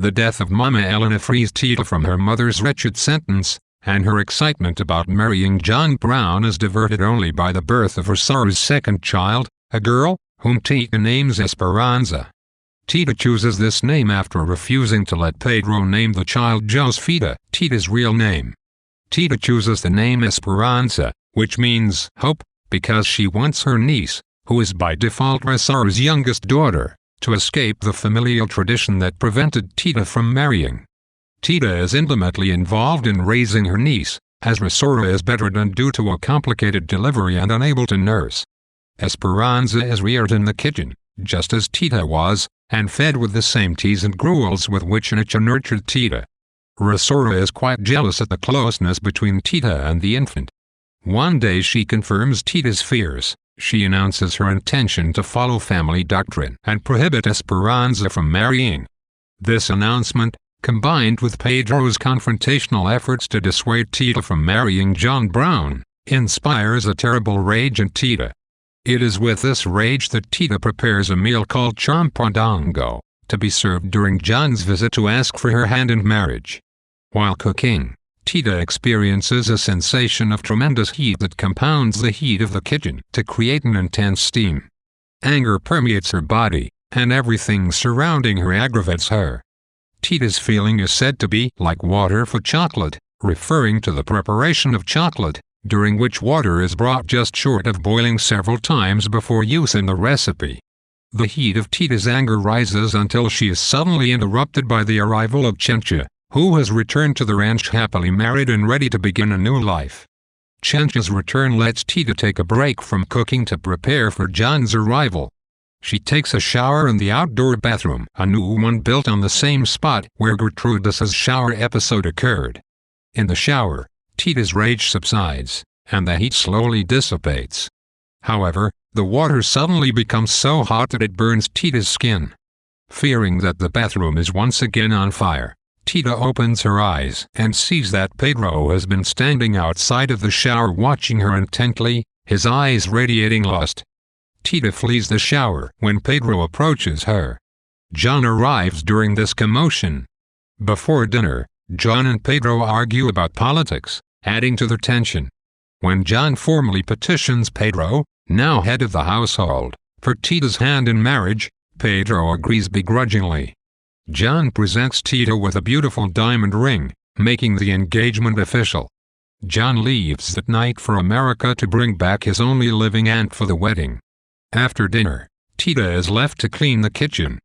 The death of Mama Elena frees Tita from her mother's wretched sentence, and her excitement about marrying John Brown is diverted only by the birth of Rosaura's second child, a girl, whom Tita names Esperanza. Tita chooses this name after refusing to let Pedro name the child Josefita, Tita's real name. Tita chooses the name Esperanza, which means hope, because she wants her niece, who is by default Rosaura's youngest daughter, to escape the familial tradition that prevented Tita from marrying. Tita is intimately involved in raising her niece, as Rosaura is bedridden due to a complicated delivery and unable to nurse. Esperanza is reared in the kitchen, just as Tita was, and fed with the same teas and gruels with which Anicha nurtured Tita. Rosaura is quite jealous at the closeness between Tita and the infant. One day she confirms Tita's fears. She announces her intention to follow family doctrine and prohibit Esperanza from marrying. This announcement, combined with Pedro's confrontational efforts to dissuade Tita from marrying John Brown, inspires a terrible rage in Tita. It is with this rage that Tita prepares a meal called champondongo, to be served during John's visit to ask for her hand in marriage. While cooking, Tita experiences a sensation of tremendous heat that compounds the heat of the kitchen to create an intense steam. Anger permeates her body, and everything surrounding her aggravates her. Tita's feeling is said to be like water for chocolate, referring to the preparation of chocolate, during which water is brought just short of boiling several times before use in the recipe. The heat of Tita's anger rises until she is suddenly interrupted by the arrival of Chencha, who has returned to the ranch happily married and ready to begin a new life. Chencha's return lets Tita take a break from cooking to prepare for John's arrival. She takes a shower in the outdoor bathroom, a new one built on the same spot where Gertrudas's shower episode occurred. In the shower, Tita's rage subsides, and the heat slowly dissipates. However, the water suddenly becomes so hot that it burns Tita's skin. Fearing that the bathroom is once again on fire, Tita opens her eyes and sees that Pedro has been standing outside of the shower watching her intently, his eyes radiating lust. Tita flees the shower when Pedro approaches her. John arrives during this commotion. Before dinner, John and Pedro argue about politics, adding to the tension. When John formally petitions Pedro, now head of the household, for Tita's hand in marriage, Pedro agrees begrudgingly. John presents Tita with a beautiful diamond ring, making the engagement official. John leaves that night for America to bring back his only living aunt for the wedding. After dinner, Tita is left to clean the kitchen.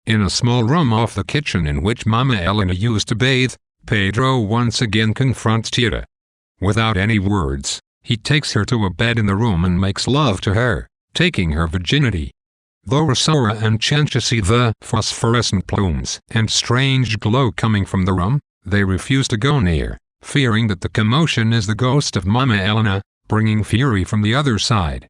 In a small room off the kitchen in which Mama Elena used to bathe, Pedro once again confronts Tita. Without any words, he takes her to a bed in the room and makes love to her, taking her virginity. Though Rosaura and Chencha see the phosphorescent plumes and strange glow coming from the room, they refuse to go near, fearing that the commotion is the ghost of Mama Elena, bringing fury from the other side.